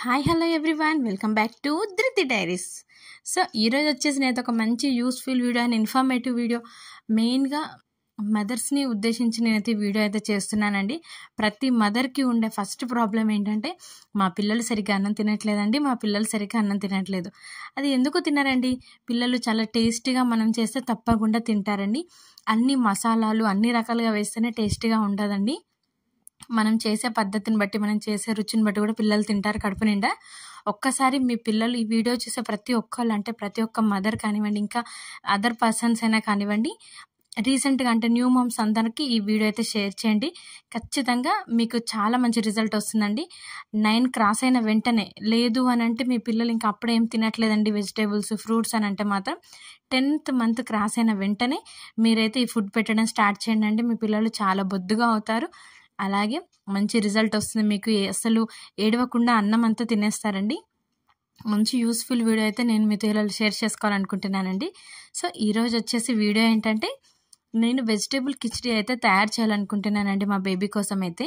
Hi hello everyone welcome back to ధృతి diaries. So ఈరోజు వచ్చేసి నేను ఒక మంచి useful video and informative video మెయిన్గా మదర్స్ని ఉద్దేశించి నేనైతే వీడియో అయితే చేస్తున్నానండి. ప్రతి మదర్కి ఉండే ఫస్ట్ ప్రాబ్లం ఏంటంటే మా పిల్లలు సరిగ్గా అన్నం తినట్లేదండి, మా పిల్లలు సరిగ్గా అన్నం తినట్లేదు. అది ఎందుకు తినరండి? పిల్లలు చాలా టేస్టీగా మనం చేస్తే తప్పకుండా తింటారండి. అన్ని మసాలాలు అన్ని రకాలుగా వేస్తేనే టేస్టీగా ఉండదండి. మనం చేసే పద్ధతిని బట్టి, మనం చేసే రుచిని బట్టి కూడా పిల్లలు తింటారు కడుపు నిండా. ఒక్కసారి మీ పిల్లలు ఈ వీడియో చూసే ప్రతి ఒక్కళ్ళు, అంటే ప్రతి ఒక్క మదర్ కానివ్వండి, ఇంకా అదర్ పర్సన్స్ అయినా కానివ్వండి, రీసెంట్గా అంటే న్యూ మామ్స్ అందరికీ ఈ వీడియో అయితే షేర్ చేయండి. ఖచ్చితంగా మీకు చాలా మంచి రిజల్ట్ వస్తుందండి. 9 క్రాస్ అయిన వెంటనే, లేదు అని అంటే మీ పిల్లలు ఇంకా అప్పుడేం తినట్లేదండి వెజిటేబుల్స్ ఫ్రూట్స్ అని అంటే మాత్రం 10th మంత్ క్రాస్ అయిన వెంటనే మీరైతే ఈ ఫుడ్ పెట్టడం స్టార్ట్ చేయండి. మీ పిల్లలు చాలా బొద్దుగా అవుతారు, అలాగే మంచి రిజల్ట్ వస్తుంది. మీకు అసలు ఏడవకుండా అన్నం అంతా తినేస్తారండి. మంచి యూస్ఫుల్ వీడియో అయితే నేను మీతో ఇలా షేర్ చేసుకోవాలనుకుంటున్నానండి. సో ఈరోజు వచ్చేసి వీడియో ఏంటంటే, నేను వెజిటేబుల్ కిచడీ అయితే తయారు చేయాలనుకుంటున్నానండి మా బేబీ కోసం. అయితే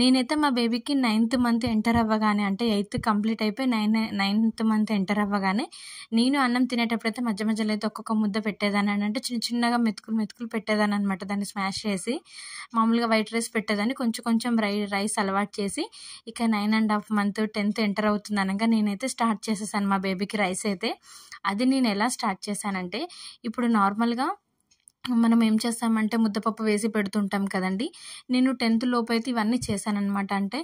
నేనైతే మా బేబీకి 9th మంత్ ఎంటర్ అవ్వగానే, అంటే 8th కంప్లీట్ అయిపోయి 9th మంత్ ఎంటర్ అవ్వగానే నేను అన్నం తినేటప్పుడైతే మధ్య మధ్యలో అయితే ఒక్కొక్క ముద్ద పెట్టేదాన్ని. అంటే చిన్న చిన్నగా మెతుకులు పెట్టేదాన్ని అనమాట. దాన్ని స్మాష్ చేసి మామూలుగా వైట్ రైస్ పెట్టేదాన్ని, కొంచెం కొంచెం రైస్ అలవాటు చేసి ఇక 9.5 మంత్ 10th ఎంటర్ అవుతుంది అనగా నేనైతే స్టార్ట్ చేసేసాను మా బేబీకి రైస్ అయితే. అది నేను ఎలా స్టార్ట్ చేశానంటే, ఇప్పుడు నార్మల్గా మనం ఏం చేస్తామంటే ముద్దపప్పు వేసి పెడుతుంటాం కదండి. నేను 10th లోపు అయితే ఇవన్నీ చేశానన్నమాట. అంటే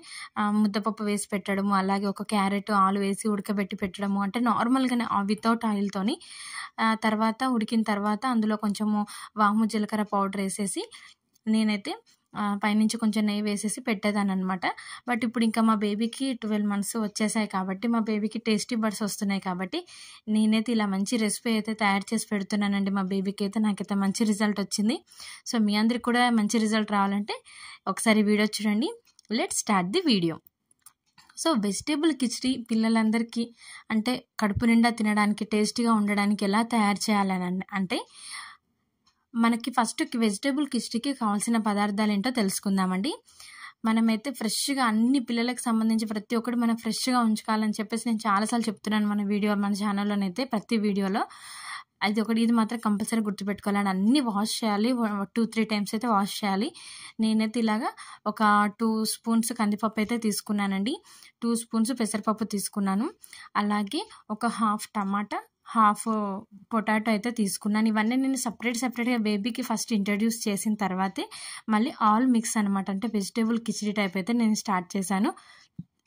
ముద్దపప్పు వేసి పెట్టడము, అలాగే ఒక క్యారెట్ ఆలు వేసి ఉడకబెట్టి పెట్టడము, అంటే నార్మల్గానే వితౌట్ ఆయిల్తోని. తర్వాత ఉడికిన తర్వాత అందులో కొంచెము వాము జీలకర్ర పౌడర్ వేసేసి నేనైతే పైనుంచి కొంచెం నెయ్యి వేసేసి పెట్టేదాన్ని అనమాట. బట్ ఇప్పుడు ఇంకా మా బేబీకి 12 మంత్స్ వచ్చేసాయి కాబట్టి, మా బేబీకి టేస్టీ బర్డ్స్ వస్తున్నాయి కాబట్టి నేనైతే ఇలా మంచి రెసిపీ అయితే తయారు చేసి పెడుతున్నానండి మా బేబీకి అయితే. నాకైతే మంచి రిజల్ట్ వచ్చింది. సో మీ అందరికి కూడా మంచి రిజల్ట్ రావాలంటే ఒకసారి వీడియో చూడండి. Let's start the video. So vegetable khichdi పిల్లలందరికీ అంటే కడుపు నిండా తినడానికి, టేస్టీగా ఉండడానికి ఎలా తయారు చేయాలని అంటే, మనకి ఫస్ట్ వెజిటేబుల్ కిచడీకి కావాల్సిన పదార్థాలు ఏంటో తెలుసుకుందామండి. మనమైతే ఫ్రెష్గా అన్ని పిల్లలకు సంబంధించి ప్రతి ఒక్కటి మనం ఫ్రెష్గా ఉంచుకోవాలని చెప్పేసి నేను చాలాసార్లు చెప్తున్నాను మన ఛానల్లోనైతే. ప్రతి వీడియోలో ఇది మాత్రం కంపల్సరీ గుర్తుపెట్టుకోవాలని, అన్నీ వాష్ చేయాలి, 2-3 టైమ్స్ అయితే వాష్ చేయాలి. నేనైతే ఇలాగా ఒక 2 స్పూన్స్ కందిపప్పు అయితే తీసుకున్నానండి, 2 స్పూన్స్ పెసరపప్పు తీసుకున్నాను, అలాగే ఒక హాఫ్ టమాటా, హాఫ్ పొటాటో అయితే తీసుకున్నాను. ఇవన్నీ నేను సపరేట్గా బేబీకి ఫస్ట్ ఇంట్రడ్యూస్ చేసిన తర్వాతే మళ్ళీ ఆల్ మిక్స్ అనమాట, అంటే వెజిటేబుల్ కిచడీ టైప్ అయితే నేను స్టార్ట్ చేశాను.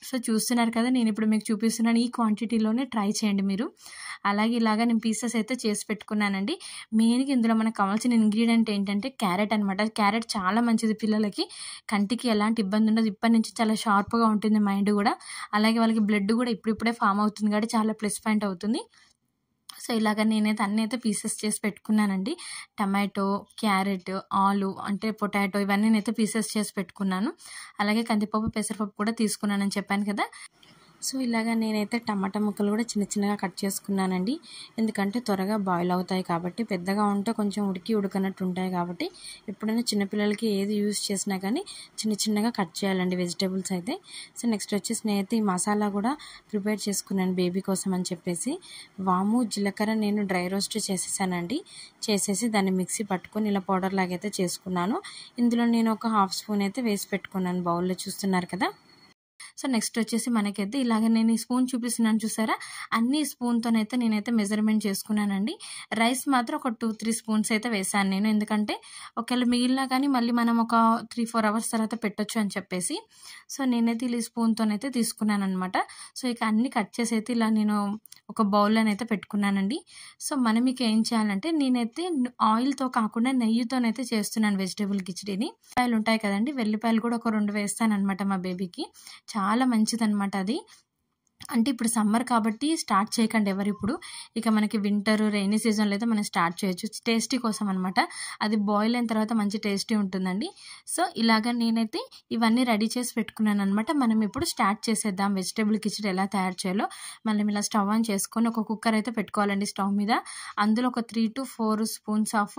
సో చూస్తున్నారు కదా, నేను ఇప్పుడు మీకు చూపిస్తున్నాను. ఈ క్వాంటిటీలోనే ట్రై చేయండి మీరు. అలాగే ఇలాగా నేను పీసెస్ అయితే చేసి పెట్టుకున్నానండి. మెయిన్గా ఇందులో మనకు కావాల్సిన ఇంగ్రీడియంట్ ఏంటంటే క్యారెట్ అనమాట. క్యారెట్ చాలా మంచిది పిల్లలకి, కంటికి ఎలాంటి ఇబ్బంది ఉండదు. ఇప్పటి నుంచి చాలా షార్ప్గా ఉంటుంది మైండ్ కూడా, అలాగే వాళ్ళకి బ్లడ్ కూడా ఇప్పుడిప్పుడే ఫామ్ అవుతుంది కాబట్టి చాలా ప్లస్ పాయింట్ అవుతుంది. సో ఇలాగ నేనైతే అన్నీ అయితే పీసెస్ చేసి పెట్టుకున్నానండి. టమాటో, క్యారెట్, ఆలు అంటే పొటాటో, ఇవన్నీ నేనైతే పీసెస్ చేసి పెట్టుకున్నాను. అలాగే కందిపప్పు, పెసరపప్పు కూడా తీసుకున్నానని చెప్పాను కదా. సో ఇలాగ నేనైతే టమాటా ముక్కలు కూడా చిన్న చిన్నగా కట్ చేసుకున్నానండి. ఎందుకంటే త్వరగా బాయిల్ అవుతాయి కాబట్టి, పెద్దగా ఉంటే కొంచెం ఉడకనట్టు ఉంటాయి కాబట్టి ఎప్పుడైనా చిన్నపిల్లలకి ఏది యూజ్ చేసినా కానీ చిన్న చిన్నగా కట్ చేయాలండి వెజిటేబుల్స్ అయితే. సో నెక్స్ట్ వచ్చేసి నేనైతే ఈ మసాలా కూడా ప్రిపేర్ చేసుకున్నాను బేబీ కోసం అని చెప్పేసి. వాము జీలకర్ర నేను డ్రై రోస్ట్ చేసేసి దాన్ని మిక్సీ పట్టుకొని ఇలా పౌడర్ లాగైతే చేసుకున్నాను. ఇందులో నేను ఒక హాఫ్ స్పూన్ అయితే వేసి పెట్టుకున్నాను బౌల్లో, చూస్తున్నారు కదా. సో నెక్స్ట్ వచ్చేసి మనకైతే ఇలాగ నేను ఈ స్పూన్ చూపిస్తున్నాను చూసారా, అన్ని స్పూన్తోనైతే నేనైతే మెజర్మెంట్ చేసుకున్నానండి. రైస్ మాత్రం ఒక 2-3 స్పూన్స్ అయితే వేసాను నేను, ఎందుకంటే ఒకవేళ మిగిలినా కానీ మళ్ళీ మనం ఒక 3-4 అవర్స్ తర్వాత పెట్టొచ్చు అని చెప్పేసి. సో నేనైతే ఇలా స్పూన్తోనైతే తీసుకున్నాను అనమాట. సో ఇక అన్ని కట్ చేసి అయితే ఇలా నేను ఒక బౌల్లోనైతే పెట్టుకున్నానండి. సో మనం ఇక ఏం చేయాలంటే, నేనైతే ఆయిల్తో కాకుండా నెయ్యితోనైతే చేస్తున్నాను వెజిటేబుల్ కిచడీని. వెల్లిపాయలు ఉంటాయి కదండి, వెల్లిపాయలు కూడా ఒక 2 వేస్తాను అనమాట మా బేబీకి. చాలా మంచిదన్నమాట అది. అంటే ఇప్పుడు సమ్మర్ కాబట్టి స్టార్ట్ చేయకండి ఎవరు ఇప్పుడు. ఇక మనకి వింటర్, రైనీ సీజన్లో అయితే మనం స్టార్ట్ చేయొచ్చు, టేస్టీ కోసం అనమాట. అది బాయిల్ అయిన తర్వాత మంచి టేస్టీ ఉంటుందండి. సో ఇలాగ నేనైతే ఇవన్నీ రెడీ చేసి పెట్టుకున్నాను అనమాట. మనం ఇప్పుడు స్టార్ట్ చేసేద్దాం వెజిటేబుల్ కిచడీ ఎలా తయారు చేయాలో. మనం ఇలా స్టవ్ ఆన్ చేసుకొని ఒక కుక్కర్ అయితే పెట్టుకోవాలండి స్టవ్ మీద. అందులో ఒక 3-4 స్పూన్స్ ఆఫ్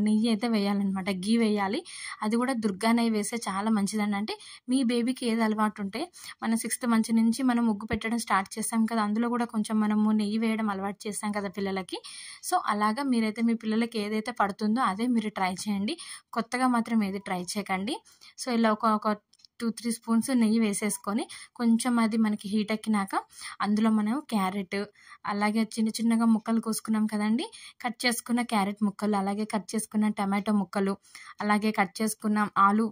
నెయ్యి అయితే వేయాలన్నమాట, గీ వేయాలి. అది కూడా దుర్గా నెయ్యి వేస్తే చాలా మంచిదండి. అంటే మీ బేబీకి ఏది అలవాటు ఉంటే, మన 6th మంత్ నుంచి మనం ముగ్గు పెట్టడం స్టార్ట్ చేసాం కదా, అందులో కూడా కొంచెం మనము నెయ్యి వేయడం అలవాటు చేసాం కదా పిల్లలకి. సో అలాగా మీరైతే మీ పిల్లలకి ఏదైతే పడుతుందో అదే మీరు ట్రై చేయండి. కొత్తగా మాత్రం ఏది ట్రై చేయకండి. సో ఇలా ఒక 2-3 స్పూన్స్ నెయ్యి వేసేసుకొని కొంచెం అది మనకి హీట్ ఎక్కినాక అందులో మనం క్యారెట్, అలాగే చిన్న చిన్నగా ముక్కలు కోసుకున్నాం కదండి, కట్ చేసుకున్న క్యారెట్ ముక్కలు, అలాగే కట్ చేసుకున్న టమాటో ముక్కలు, అలాగే కట్ చేసుకున్న ఆలు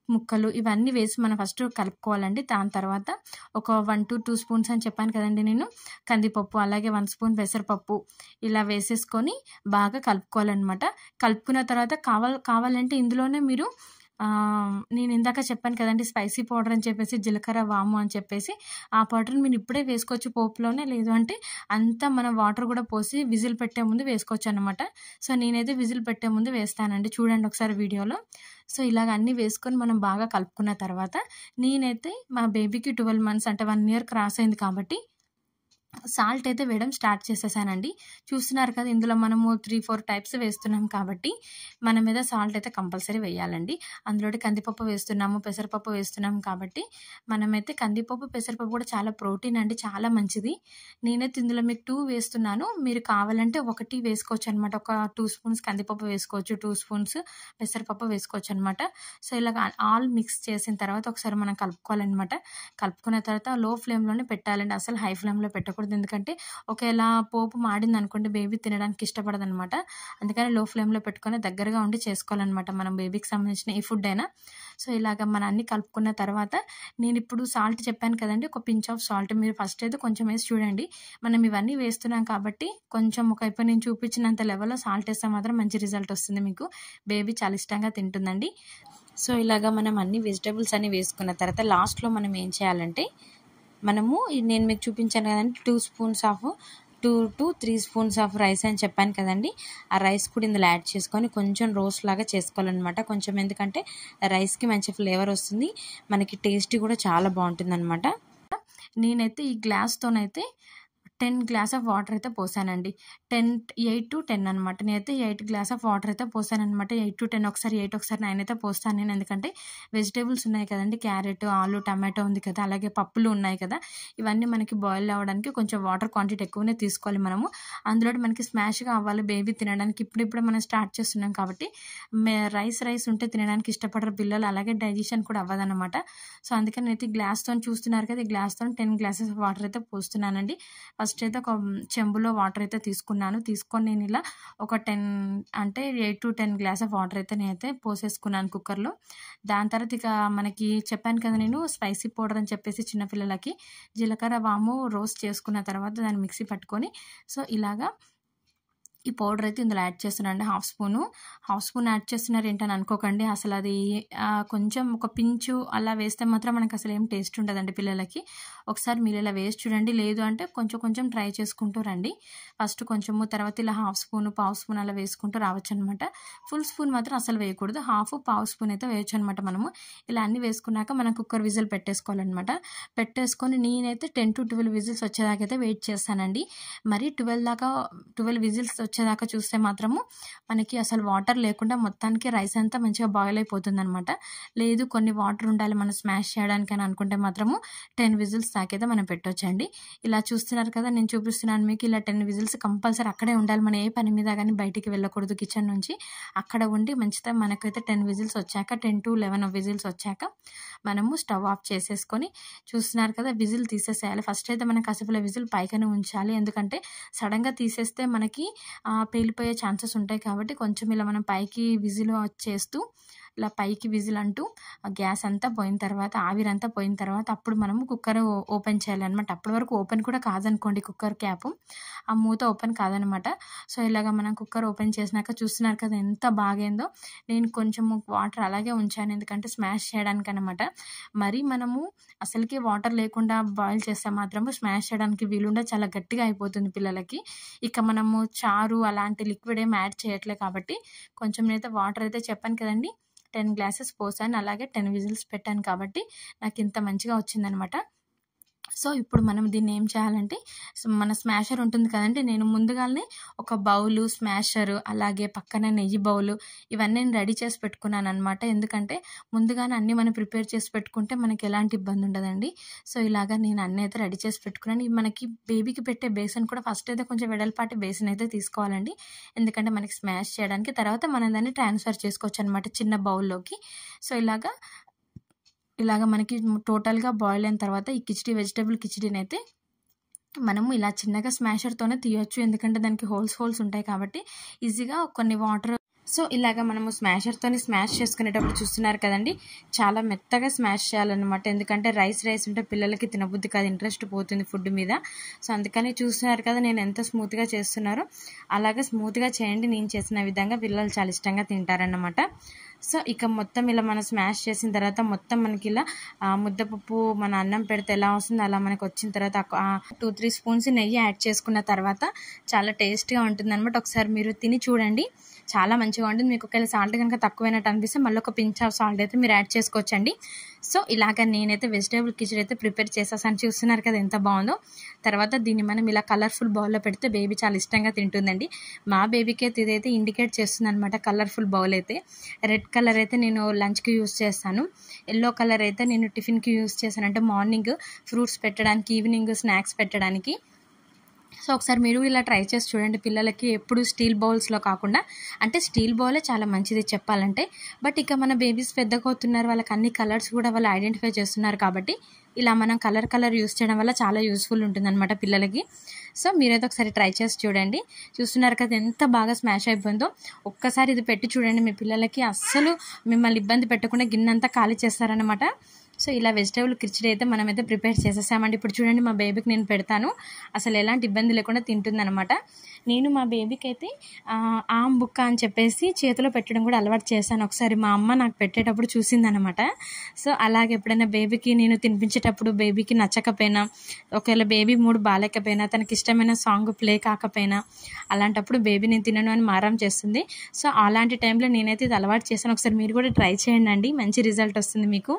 ముక్కలు, ఇవన్నీ వేసి మనం ఫస్ట్ కలుపుకోవాలండి. దాని తర్వాత ఒక 1-2 స్పూన్స్ అని చెప్పాను కదండి నేను కందిపప్పు, అలాగే 1 స్పూన్ పెసరపప్పు ఇలా వేసేసుకొని బాగా కలుపుకోవాలన్నమాట. కలుపుకున్న తర్వాత కావాలంటే ఇందులోనే మీరు నేను ఇందాక చెప్పాను కదండి స్పైసీ పౌడర్ అని చెప్పేసి, జీలకర్ర, వాము అని చెప్పేసి, ఆ పౌడర్ని మీరు ఇప్పుడే వేసుకోవచ్చు పోపులోనే, లేదు అంటే అంతా మనం వాటర్ కూడా పోసి విజిల్ పెట్టే ముందు వేసుకోవచ్చు అనమాట. సో నేనైతే విజిల్ పెట్టే ముందు వేస్తానండి, చూడండి ఒకసారి వీడియోలో. సో ఇలాగ అన్నీ వేసుకొని మనం బాగా కలుపుకున్న తర్వాత నేనైతే మా బేబీకి 12 మంత్స్ అంటే 1 ఇయర్ క్రాస్ అయింది కాబట్టి సాల్ట్ అయితే వేయడం స్టార్ట్ చేసేసానండి. చూస్తున్నారు కదా, ఇందులో మనము 3-4 టైప్స్ వేస్తున్నాం కాబట్టి మన మీద సాల్ట్ అయితే కంపల్సరీ వేయాలండి. అందులోటి కందిపప్పు వేస్తున్నాము, పెసరపప్పు వేస్తున్నాం కాబట్టి మనమైతే కందిపప్పు, పెసరపప్పు కూడా చాలా ప్రోటీన్ అండి, చాలా మంచిది. నేనైతే ఇందులో మీకు 2 వేస్తున్నాను, మీరు కావాలంటే 1 వేసుకోవచ్చు అనమాట. ఒక 2 స్పూన్స్ కందిపప్పు వేసుకోవచ్చు, 2 స్పూన్స్ పెసరపప్పు వేసుకోవచ్చు అనమాట. సో ఇలాగ ఆల్ మిక్స్ చేసిన తర్వాత ఒకసారి మనం కలుపుకోవాలన్నమాట. కలుపుకున్న తర్వాత లో ఫ్లేమ్లోనే పెట్టాలండి, అసలు హై ఫ్లేమ్లో పెట్టకూడదు. ఎందుకంటే ఒకవేళ పోపు మాడింది అనుకోండి బేబీ తినడానికి ఇష్టపడదనమాట. అందుకని లో ఫ్లేమ్లో పెట్టుకొని దగ్గరగా ఉండి చేసుకోవాలన్నమాట మనం బేబీకి సంబంధించిన ఏ ఫుడ్ అయినా. సో ఇలాగ మనం అన్ని కలుపుకున్న తర్వాత నేను ఇప్పుడు సాల్ట్ చెప్పాను కదండి, ఒక పించ్ ఆఫ్ సాల్ట్ మీరు ఫస్ట్ అయితే కొంచెం వేసి చూడండి. మనం ఇవన్నీ వేస్తున్నాం కాబట్టి కొంచెం ఒకవైపు నేను చూపించినంత లెవెల్లో సాల్ట్ వేస్తే మాత్రం మంచి రిజల్ట్ వస్తుంది, మీకు బేబీ చాలా ఇష్టంగా తింటుందండి. సో ఇలాగ మనం అన్ని వెజిటేబుల్స్ అన్ని వేసుకున్న తర్వాత లాస్ట్లో మనం ఏం చేయాలంటే, మనము నేను మీకు చూపించాను కదండి 2 to 3 స్పూన్స్ ఆఫ్ రైస్ అని చెప్పాను కదండి, ఆ రైస్ కూడా ఇందులో యాడ్ చేసుకొని కొంచెం రోస్ట్ లాగా చేసుకోవాలన్నమాట. కొంచెం ఎందుకంటే రైస్కి మంచి ఫ్లేవర్ వస్తుంది, మనకి టేస్ట్ కూడా చాలా బాగుంటుంది అనమాట. నేనైతే ఈ గ్లాస్తోనైతే 10 గ్లాస్ ఆఫ్ వాటర్ అయితే పోసానండి. 8 to 10 అనమాట. నేనైతే 8 గ్లాస్ ఆఫ్ వాటర్ అయితే పోసాననమాట. 8 to 10 ఒకసారి 8 ఒకసారి 9 అయితే పోస్తాను నేను. ఎందుకంటే వెజిటేబుల్స్ ఉన్నాయి కదండి, క్యారెట్, ఆలు, టమాటో ఉంది కదా, అలాగే పప్పులు ఉన్నాయి కదా, ఇవన్నీ మనకి బాయిల్ అవ్వడానికి కొంచెం వాటర్ క్వాంటిటీ ఎక్కువనే తీసుకోవాలి మనము. అందులో మనకి స్మాష్గా అవ్వాలి బేబీ తినడానికి. ఇప్పుడిప్పుడే మనం స్టార్ట్ చేస్తున్నాం కాబట్టి రైస్ ఉంటే తినడానికి ఇష్టపడరు పిల్లలు, అలాగే డైజెషన్ కూడా అవ్వదన్నమాట. సో అందుకని నేనైతే గ్లాస్తో చూస్తున్నారు కదా, ఈ గ్లాస్తో 10 గ్లాసెస్ వాటర్ అయితే పోస్తున్నానండి. ఫస్ట్ అయితే ఒక చెంబులో వాటర్ అయితే తీసుకొని నేను ఇలా ఒక 8 to 10 గ్లాస్ ఆఫ్ వాటర్ అయితే నేనైతే పోసేసుకున్నాను కుక్కర్లో. దాని తర్వాత ఇక మనకి చెప్పాను కదా నేను స్పైసీ పౌడర్ అని చెప్పేసి చిన్నపిల్లలకి జీలకర్ర, వాము రోస్ట్ చేసుకున్న తర్వాత దాన్ని మిక్సీ పట్టుకొని, సో ఇలాగా ఈ పౌడర్ అయితే ఇందులో యాడ్ చేస్తున్నాను అండి. హాఫ్ స్పూన్ యాడ్ చేస్తున్నారు ఏంటని అనుకోకండి, అసలు అది కొంచెం ఒక పించు అలా వేస్తే మాత్రం మనకు అసలు ఏం టేస్ట్ ఉండదండి పిల్లలకి. ఒకసారి మీరు ఇలా వేసి చూడండి, లేదు అంటే కొంచెం ట్రై చేసుకుంటూ రండి. ఫస్ట్ కొంచెము, తర్వాత ఇలా హాఫ్ స్పూన్, పావు స్పూన్ అలా వేసుకుంటూ రావచ్చు అనమాట. ఫుల్ స్పూన్ మాత్రం అసలు వేయకూడదు, పావు స్పూన్ అయితే వేయచ్చు అనమాట. మనము ఇలా అన్నీ వేసుకున్నాక మనం కుక్కర్ విజిల్ పెట్టేసుకోవాలన్నమాట. పెట్టేసుకొని నేనైతే 10 to 12 విజిల్స్ వచ్చేదాకైతే వెయిట్ చేస్తానండి. మరి 12 విజిల్స్ వచ్చేదాకా చూస్తే మాత్రము మనకి అసలు వాటర్ లేకుండా మొత్తానికి రైస్ అంతా మంచిగా బాయిల్ అయిపోతుంది అనమాట. లేదు కొన్ని వాటర్ ఉండాలి మనం స్మాష్ చేయడానికి అని అనుకుంటే మాత్రము 10 విజిల్స్ దాకైతే మనం పెట్టొచ్చండి. ఇలా చూస్తున్నారు కదా, నేను చూపిస్తున్నాను మీకు, ఇలా 10 విజిల్స్ కంపల్సరీ అక్కడే ఉండాలి. మనం ఏ పని మీద కానీ బయటికి వెళ్ళకూడదు కిచెన్ నుంచి, అక్కడ ఉండి మంచిగా మనకైతే 10 విజిల్స్ వచ్చాక 10 to 11 విజిల్స్ వచ్చాక మనము స్టవ్ ఆఫ్ చేసేసుకొని, చూస్తున్నారు కదా విజిల్ తీసేసేయాలి. ఫస్ట్ అయితే మనం కాసేపులో విజిల్ పైకనే ఉంచాలి, ఎందుకంటే సడన్గా తీసేస్తే మనకి పేలిపోయే ఛాన్సెస్ ఉంటాయి కాబట్టి కొంచెం ఇలా మనం పైకి విజిల్ చేస్తూ ఇలా పైకి విజిల్ అంటూ గ్యాస్ అంతా పోయిన తర్వాత, ఆవిరంతా పోయిన తర్వాత అప్పుడు మనము కుక్కర్ ఓపెన్ చేయాలన్నమాట. అప్పటి వరకు ఓపెన్ కూడా కాదనుకోండి కుక్కర్ క్యాప్, ఆ మూత ఓపెన్ కాదనమాట. సో ఇలాగ మనం కుక్కర్ ఓపెన్ చేసినాక చూస్తున్నారు కదా ఎంత బాగైందో. నేను కొంచెం వాటర్ అలాగే ఉంచాను, ఎందుకంటే స్మాష్ చేయడానికి అనమాట. మరి మనము అసలుకి వాటర్ లేకుండా బాయిల్ చేస్తే మాత్రము స్మాష్ చేయడానికి వీలుండ, చాలా గట్టిగా అయిపోతుంది పిల్లలకి. ఇక మనము చారు అలాంటి లిక్విడ్ ఏం యాడ్ చేయట్లే కాబట్టి కొంచెం నేనైతే వాటర్ అయితే చెప్పాను కదండి 10 గ్లాసెస్ పోసాను, అలాగే 10 విజిల్స్ పెట్టాను కాబట్టి నాకు ఇంత మంచిగా వచ్చిందనమాట. సో ఇప్పుడు మనం దీన్ని ఏం చేయాలంటే మన స్మాషర్ ఉంటుంది కదండి, నేను ముందుగానే ఒక బౌలు, స్మాషరు, అలాగే పక్కన నెయ్యి బౌలు ఇవన్నీ నేను రెడీ చేసి పెట్టుకున్నాను అనమాట. ఎందుకంటే ముందుగానే అన్నీ మనం ప్రిపేర్ చేసి పెట్టుకుంటే మనకి ఎలాంటి ఇబ్బంది ఉండదండి. సో ఇలాగా నేను అన్నీ అయితే రెడీ చేసి పెట్టుకున్నాను. మనకి బేబీకి పెట్టే బేసన్ కూడా ఫస్ట్ అయితే కొంచెం వెడల్పాటి బేసన్ అయితే తీసుకోవాలండి. ఎందుకంటే మనకి స్మాష్ చేయడానికి తర్వాత మనం దాన్ని ట్రాన్స్ఫర్ చేసుకోవచ్చు అనమాట చిన్న బౌల్లోకి. సో ఇలాగ మనకి టోటల్గా బాయిల్ అయిన తర్వాత ఈ వెజిటేబుల్ కిచిడీని అయితే మనము ఇలా చిన్నగా స్మాషర్తోనే తీయొచ్చు. ఎందుకంటే దానికి హోల్స్ ఉంటాయి కాబట్టి ఈజీగా కొన్ని వాటర్. సో ఇలాగ మనము స్మాషర్తోని స్మాష్ చేసుకునేటప్పుడు చూస్తున్నారు కదండి, చాలా మెత్తగా స్మాష్ చేయాలన్నమాట. ఎందుకంటే రైస్ ఉంటే పిల్లలకి తినబుద్ధి కాదు, ఇంట్రెస్ట్ పోతుంది ఫుడ్ మీద. సో అందుకని చూస్తున్నారు కదా నేను ఎంత స్మూత్గా చేస్తున్నారో, అలాగే స్మూత్గా చేయండి. నేను చేసిన విధంగా పిల్లలు చాలా ఇష్టంగా తింటారన్నమాట. సో ఇక మొత్తం ఇలా మనం స్మాష్ చేసిన తర్వాత మొత్తం మనకి ఇలా ముద్దపప్పు మన అన్నం పెడితే ఎలా వస్తుందో అలా మనకు వచ్చిన తర్వాత 2-3 స్పూన్స్ నెయ్యి యాడ్ చేసుకున్న తర్వాత చాలా టేస్ట్గా ఉంటుంది అనమాట. ఒకసారి మీరు తిని చూడండి, చాలా మంచిగా ఉంటుంది. మీకు ఒకవేళ సాల్ట్ కనుక తక్కువైనట్టు అనిపిస్తే మళ్ళీ ఒక పించ్ ఆఫ్ సాల్ట్ అయితే మీరు యాడ్ చేసుకోవచ్చండి. సో ఇలాగ నేనైతే వెజిటేబుల్ కిచడీ అయితే ప్రిపేర్ చేసేసాను. చూస్తున్నారు కదా ఎంత బాగుందో. తర్వాత దీన్ని మనం ఇలా కలర్ఫుల్ బౌల్లో పెడితే బేబీ చాలా ఇష్టంగా తింటుందండి. మా బేబీకి అయితే ఇదైతే ఇండికేట్ చేస్తుంది అనమాట. కలర్ఫుల్ బౌల్ అయితే రెడ్ కలర్ అయితే నేను లంచ్కి యూస్ చేస్తాను, ఎల్లో కలర్ అయితే నేను టిఫిన్కి యూస్ చేశాను. అంటే మార్నింగ్ ఫ్రూట్స్ పెట్టడానికి, ఈవినింగ్ స్నాక్స్ పెట్టడానికి. సో ఒకసారి మీరు ఇలా ట్రై చేసి చూడండి. పిల్లలకి ఎప్పుడు స్టీల్ బౌల్స్లో కాకుండా, అంటే స్టీల్ బౌలే చాలా మంచిది చెప్పాలంటే. బట్ ఇక మన బేబీస్ పెద్దగా అవుతున్నారు, వాళ్ళకి అన్ని కలర్స్ కూడా వాళ్ళు ఐడెంటిఫై చేస్తున్నారు కాబట్టి ఇలా మనం కలర్ యూస్ చేయడం వల్ల చాలా యూస్ఫుల్ ఉంటుందన్నమాట పిల్లలకి. సో మీరైతే ఒకసారి ట్రై చేసి చూడండి. చూస్తున్నారు కదా ఎంత బాగా స్మాష్ అయిపోయిందో. ఒక్కసారి ఇది పెట్టి చూడండి, మీ పిల్లలకి అస్సలు మిమ్మల్ని ఇబ్బంది పెట్టకుండా గిన్నెంతా ఖాళీ చేస్తారనమాట. సో ఇలా వెజిటేబుల్ కిచడీ అయితే మనమైతే ప్రిపేర్ చేసేసామండి. ఇప్పుడు చూడండి మా బేబీకి నేను పెడతాను, అసలు ఎలాంటి ఇబ్బంది లేకుండా తింటుందన్నమాట. నేను మా బేబీకి అయితే ఆమ్ బుక్క అని చెప్పేసి చేతిలో పెట్టడం కూడా అలవాటు చేశాను. ఒకసారి మా అమ్మ నాకు పెట్టేటప్పుడు చూసిందనమాట. సో అలాగే ఎప్పుడైనా బేబీకి నేను తినిపించేటప్పుడు బేబీకి నచ్చకపోయినా, ఒకవేళ బేబీ మూడ్ బాగాలేకపోయినా, తనకి ఇష్టమైన సాంగ్ ప్లే కాకపోయినా, అలాంటప్పుడు బేబీ నేను తినను అని మారం చేస్తుంది. సో అలాంటి టైంలో నేనైతే ఇది అలవాటు చేశాను. ఒకసారి మీరు కూడా ట్రై చేయండి, మంచి రిజల్ట్ వస్తుంది మీకు.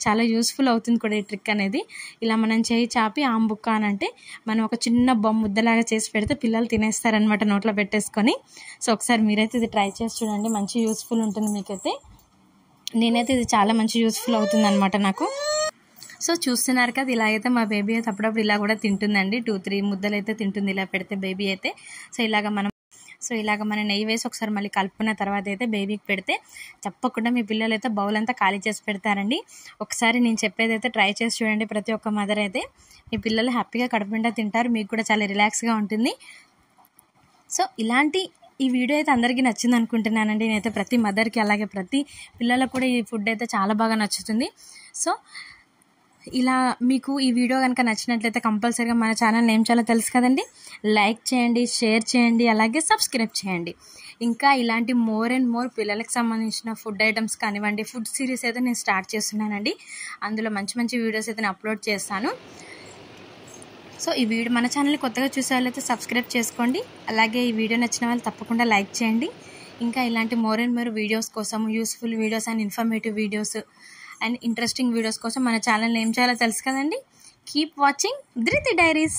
చాలా యూస్ఫుల్ అవుతుంది కూడా ఈ ట్రిక్ అనేది. ఇలా మనం చేయి చాపి ఆమ్ బుక్క అని అంటే మనం ఒక చిన్న ముద్దలాగా చేసి పెడితే పిల్లలు తినేస్తారనమాట నోట్లో పెట్టేసుకొని. సో ఒకసారి మీరైతే ఇది ట్రై చేసి చూడండి, మంచి యూస్ఫుల్ ఉంటుంది మీకైతే. నేనైతే ఇది చాలా మంచి యూస్ఫుల్ అవుతుంది అనమాట నాకు. సో చూస్తున్నారు కదా, ఇలా అయితే మా బేబీ అయితే అప్పుడప్పుడు ఇలా కూడా తింటుందండి. 2-3 ముద్దలు అయితే తింటుంది ఇలా పెడితే బేబీ అయితే. సో ఇలాగ మనం నెయ్యి వేసి ఒకసారి మళ్ళీ కలుపుకున్న తర్వాత అయితే బేబీకి పెడితే తప్పకుండా మీ పిల్లలు అయితే బౌల్ అంతా ఖాళీ చేసి పెడతారండి. ఒకసారి నేను చెప్పేది అయితే ట్రై చేసి చూడండి. ప్రతి ఒక్క మదర్ అయితే మీ పిల్లలు హ్యాపీగా కడుపు నిండా తింటారు, మీకు కూడా చాలా రిలాక్స్గా ఉంటుంది. సో ఈ వీడియో అయితే అందరికీ నచ్చింది అనుకుంటున్నానండి. నేనైతే ప్రతి మదర్కి అలాగే ప్రతి పిల్లలకు కూడా ఈ ఫుడ్ అయితే చాలా బాగా నచ్చుతుంది. సో ఇలా మీకు ఈ వీడియో కనుక నచ్చినట్లయితే కంపల్సరీగా మన ఛానల్ ఏం చేయాలో తెలుసు కదండి, లైక్ చేయండి, షేర్ చేయండి, అలాగే సబ్స్క్రైబ్ చేయండి. ఇంకా ఇలాంటి మోర్ అండ్ మోర్ పిల్లలకు సంబంధించిన ఫుడ్ ఐటమ్స్ కానివ్వండి, ఫుడ్ సిరీస్ అయితే నేను స్టార్ట్ చేస్తున్నానండి. అందులో మంచి మంచి వీడియోస్ అయితే నేను అప్లోడ్ చేస్తాను. సో ఈ వీడియో మన ఛానల్ని కొత్తగా చూసే వాళ్ళైతే సబ్స్క్రైబ్ చేసుకోండి. అలాగే ఈ వీడియో నచ్చిన వాళ్ళు తప్పకుండా లైక్ చేయండి. ఇంకా ఇలాంటి మోర్ అండ్ మోర్ వీడియోస్ కోసం, useful videos and informative videos and interesting videos కోసం మన ఛానల్ని ఏం చేయాలో తెలుసు కదండి. కీప్ వాచింగ్ ధృతి డైరీస్.